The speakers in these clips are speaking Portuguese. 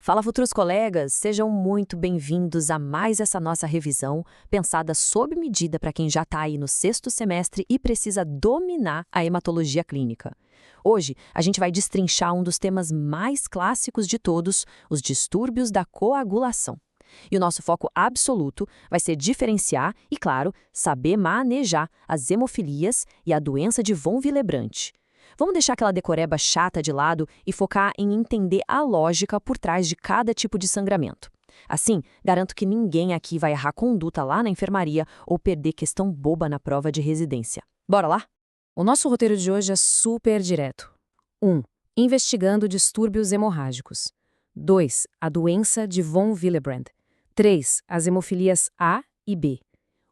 Fala, futuros colegas! Sejam muito bem-vindos a mais essa nossa revisão, pensada sob medida para quem já está aí no sexto semestre e precisa dominar a hematologia clínica. Hoje, a gente vai destrinchar um dos temas mais clássicos de todos, os distúrbios da coagulação. E o nosso foco absoluto vai ser diferenciar e, claro, saber manejar as hemofilias e a doença de von Willebrand. Vamos deixar aquela decoreba chata de lado e focar em entender a lógica por trás de cada tipo de sangramento. Assim, garanto que ninguém aqui vai errar conduta lá na enfermaria ou perder questão boba na prova de residência. Bora lá? O nosso roteiro de hoje é super direto. 1. Investigando distúrbios hemorrágicos. 2. A doença de von Willebrand. 3. As hemofilias A e B.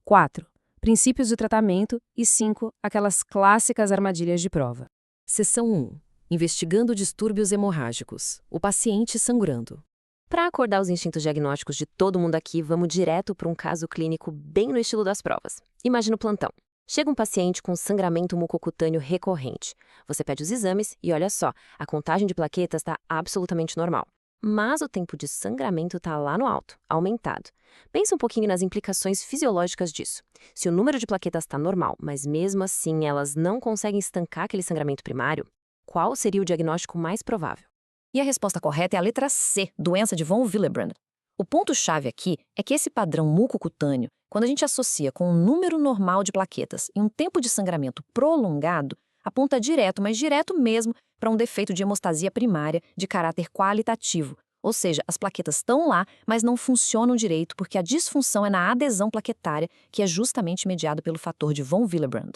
4. Princípios de tratamento. E 5. Aquelas clássicas armadilhas de prova. Seção 1. Investigando distúrbios hemorrágicos. O paciente sangrando. Para acordar os instintos diagnósticos de todo mundo aqui, vamos direto para um caso clínico bem no estilo das provas. Imagina o plantão. Chega um paciente com sangramento mucocutâneo recorrente. Você pede os exames e olha só, a contagem de plaquetas está absolutamente normal. Mas o tempo de sangramento está lá no alto, aumentado. Pensa um pouquinho nas implicações fisiológicas disso. Se o número de plaquetas está normal, mas mesmo assim elas não conseguem estancar aquele sangramento primário, qual seria o diagnóstico mais provável? E a resposta correta é a letra C, doença de von Willebrand. O ponto-chave aqui é que esse padrão mucocutâneo, quando a gente associa com um número normal de plaquetas e um tempo de sangramento prolongado, aponta direto, mas direto mesmo, para um defeito de hemostasia primária de caráter qualitativo. Ou seja, as plaquetas estão lá, mas não funcionam direito porque a disfunção é na adesão plaquetária, que é justamente mediada pelo fator de von Willebrand.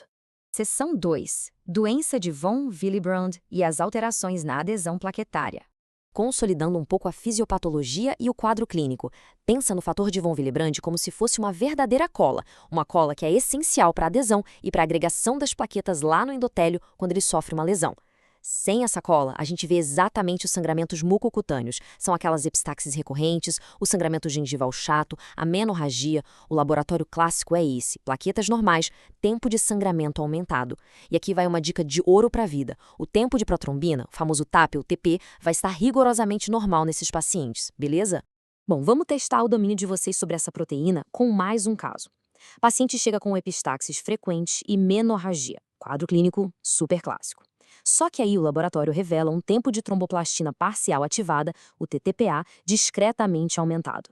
Seção 2. Doença de von Willebrand e as alterações na adesão plaquetária. Consolidando um pouco a fisiopatologia e o quadro clínico. Pensa no fator de von Willebrand como se fosse uma verdadeira cola, uma cola que é essencial para a adesão e para a agregação das plaquetas lá no endotélio quando ele sofre uma lesão. Sem essa cola, a gente vê exatamente os sangramentos mucocutâneos. São aquelas epistaxis recorrentes, o sangramento gengival chato, a menorragia. O laboratório clássico é esse: plaquetas normais, tempo de sangramento aumentado. E aqui vai uma dica de ouro para a vida. O tempo de protrombina, o famoso TAP ou TP, vai estar rigorosamente normal nesses pacientes, beleza? Bom, vamos testar o domínio de vocês sobre essa proteína com mais um caso. O paciente chega com epistaxis frequente e menorragia. Quadro clínico super clássico. Só que aí o laboratório revela um tempo de tromboplastina parcial ativada, o TTPA, discretamente aumentado.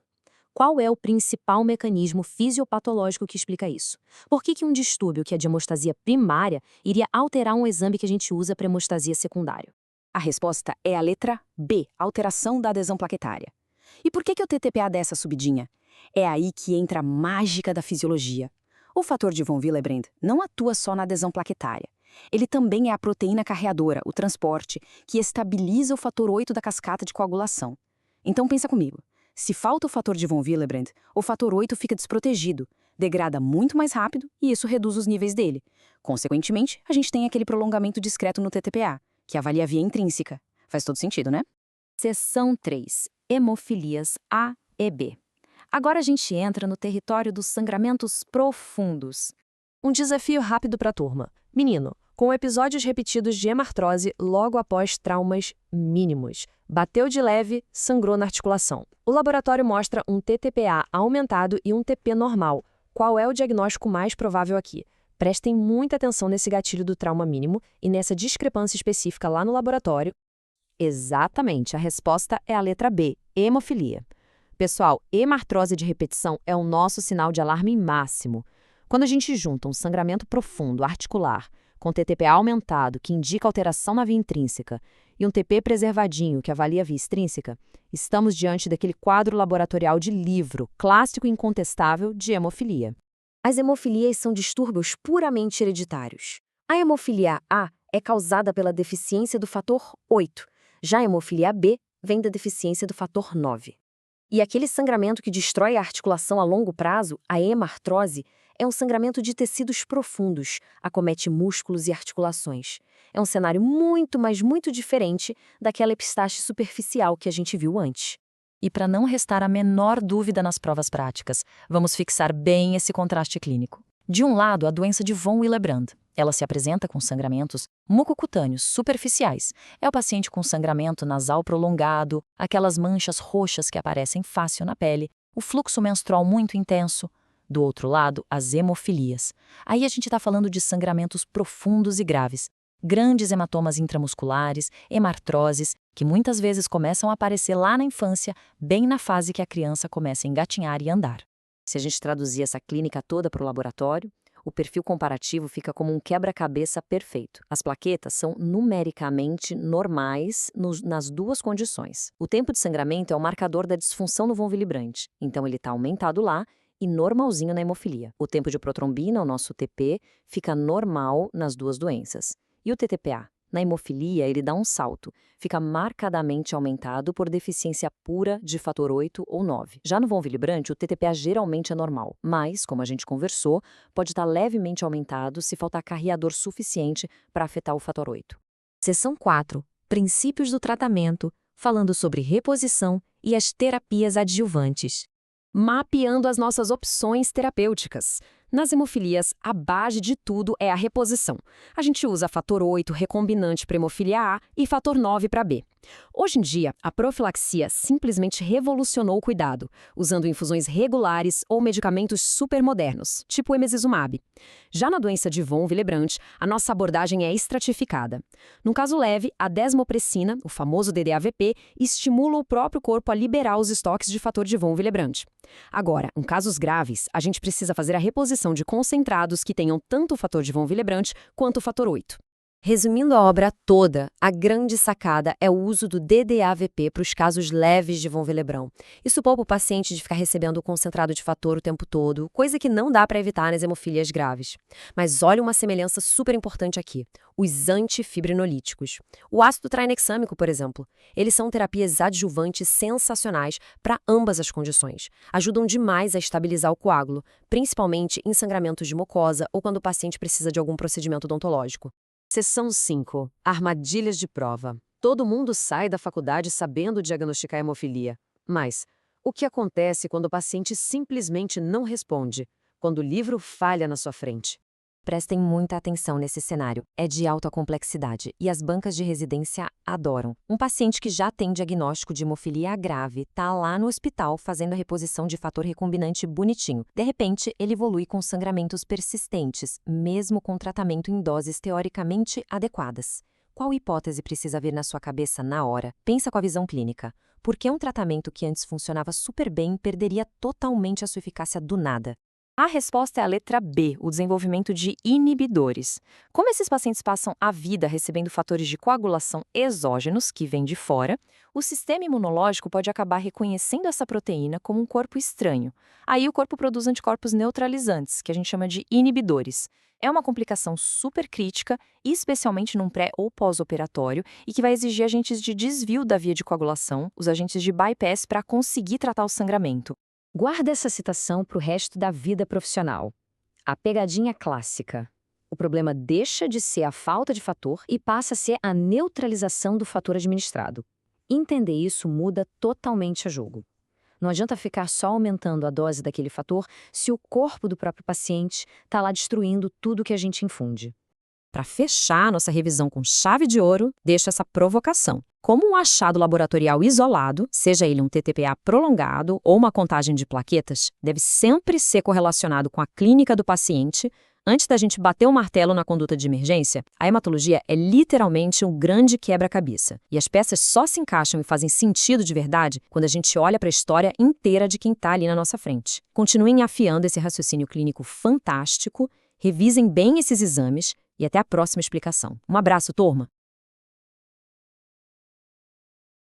Qual é o principal mecanismo fisiopatológico que explica isso? Por que um distúrbio que é de hemostasia primária iria alterar um exame que a gente usa para hemostasia secundária? A resposta é a letra B, alteração da adesão plaquetária. E por que o TTPA dá essa subidinha? É aí que entra a mágica da fisiologia. O fator de von Willebrand não atua só na adesão plaquetária. Ele também é a proteína carreadora, o transporte, que estabiliza o fator 8 da cascata de coagulação. Então pensa comigo, se falta o fator de von Willebrand, o fator 8 fica desprotegido, degrada muito mais rápido e isso reduz os níveis dele. Consequentemente, a gente tem aquele prolongamento discreto no TTPA, que avalia a via intrínseca. Faz todo sentido, né? Seção 3. Hemofilias A e B. Agora a gente entra no território dos sangramentos profundos. Um desafio rápido para a turma. Menino, com episódios repetidos de hemartrose logo após traumas mínimos. Bateu de leve, sangrou na articulação. O laboratório mostra um TTPA aumentado e um TP normal. Qual é o diagnóstico mais provável aqui? Prestem muita atenção nesse gatilho do trauma mínimo e nessa discrepância específica lá no laboratório. Exatamente, a resposta é a letra B, hemofilia. Pessoal, hemartrose de repetição é o nosso sinal de alarme máximo. Quando a gente junta um sangramento profundo articular com TTPA aumentado, que indica alteração na via intrínseca, e um TP preservadinho, que avalia a via extrínseca, estamos diante daquele quadro laboratorial de livro, clássico e incontestável, de hemofilia. As hemofilias são distúrbios puramente hereditários. A hemofilia A é causada pela deficiência do fator 8, já a hemofilia B vem da deficiência do fator 9. E aquele sangramento que destrói a articulação a longo prazo, a hemartrose, é um sangramento de tecidos profundos, acomete músculos e articulações. É um cenário muito, mas muito diferente daquela epistaxe superficial que a gente viu antes. E para não restar a menor dúvida nas provas práticas, vamos fixar bem esse contraste clínico. De um lado, a doença de von Willebrand. Ela se apresenta com sangramentos mucocutâneos superficiais. É o paciente com sangramento nasal prolongado, aquelas manchas roxas que aparecem fácil na pele, o fluxo menstrual muito intenso. Do outro lado, as hemofilias. Aí a gente está falando de sangramentos profundos e graves. Grandes hematomas intramusculares, hemartroses, que muitas vezes começam a aparecer lá na infância, bem na fase que a criança começa a engatinhar e andar. Se a gente traduzir essa clínica toda para o laboratório, o perfil comparativo fica como um quebra-cabeça perfeito. As plaquetas são numericamente normais nas duas condições. O tempo de sangramento é o marcador da disfunção no von Willebrand, então ele está aumentado lá e normalzinho na hemofilia. O tempo de protrombina, o nosso TP, fica normal nas duas doenças. E o TTPA? Na hemofilia, ele dá um salto, fica marcadamente aumentado por deficiência pura de fator 8 ou 9. Já no von Willebrand, o TTPA geralmente é normal, mas, como a gente conversou, pode estar levemente aumentado se faltar carreador suficiente para afetar o fator 8. Seção 4. Princípios do tratamento, falando sobre reposição e as terapias adjuvantes. Mapeando as nossas opções terapêuticas. Nas hemofilias, a base de tudo é a reposição. A gente usa fator 8 recombinante para hemofilia A e fator 9 para B. Hoje em dia, a profilaxia simplesmente revolucionou o cuidado, usando infusões regulares ou medicamentos supermodernos, tipo o emicizumab. Já na doença de von Willebrand, a nossa abordagem é estratificada. Num caso leve, a desmopressina, o famoso DDAVP, estimula o próprio corpo a liberar os estoques de fator de von Willebrand. Agora, em casos graves, a gente precisa fazer a reposição de concentrados que tenham tanto o fator de von Willebrand quanto o fator 8. Resumindo a obra toda, a grande sacada é o uso do DDAVP para os casos leves de von Willebrand. Isso poupa o paciente de ficar recebendo o concentrado de fator o tempo todo, coisa que não dá para evitar nas hemofilias graves. Mas olha uma semelhança super importante aqui, os antifibrinolíticos. O ácido tranexâmico, por exemplo, eles são terapias adjuvantes sensacionais para ambas as condições. Ajudam demais a estabilizar o coágulo, principalmente em sangramentos de mucosa ou quando o paciente precisa de algum procedimento odontológico. Seção 5. Armadilhas de prova. Todo mundo sai da faculdade sabendo diagnosticar hemofilia. Mas o que acontece quando o paciente simplesmente não responde? Quando o livro falha na sua frente? Prestem muita atenção nesse cenário. É de alta complexidade e as bancas de residência adoram. Um paciente que já tem diagnóstico de hemofilia grave está lá no hospital fazendo a reposição de fator recombinante bonitinho. De repente, ele evolui com sangramentos persistentes, mesmo com tratamento em doses teoricamente adequadas. Qual hipótese precisa vir na sua cabeça na hora? Pensa com a visão clínica. Por que um tratamento que antes funcionava super bem perderia totalmente a sua eficácia do nada? A resposta é a letra B, o desenvolvimento de inibidores. Como esses pacientes passam a vida recebendo fatores de coagulação exógenos, que vêm de fora, o sistema imunológico pode acabar reconhecendo essa proteína como um corpo estranho. Aí o corpo produz anticorpos neutralizantes, que a gente chama de inibidores. É uma complicação super crítica, especialmente num pré- ou pós-operatório, e que vai exigir agentes de desvio da via de coagulação, os agentes de bypass, para conseguir tratar o sangramento. Guarda essa citação para o resto da vida profissional. A pegadinha clássica. O problema deixa de ser a falta de fator e passa a ser a neutralização do fator administrado. Entender isso muda totalmente o jogo. Não adianta ficar só aumentando a dose daquele fator se o corpo do próprio paciente está lá destruindo tudo que a gente infunde. Para fechar nossa revisão com chave de ouro, deixo essa provocação. Como um achado laboratorial isolado, seja ele um TTPA prolongado ou uma contagem de plaquetas, deve sempre ser correlacionado com a clínica do paciente. Antes da gente bater o martelo na conduta de emergência, a hematologia é literalmente um grande quebra-cabeça. E as peças só se encaixam e fazem sentido de verdade quando a gente olha para a história inteira de quem está ali na nossa frente. Continuem afiando esse raciocínio clínico fantástico, revisem bem esses exames e até a próxima explicação. Um abraço, turma!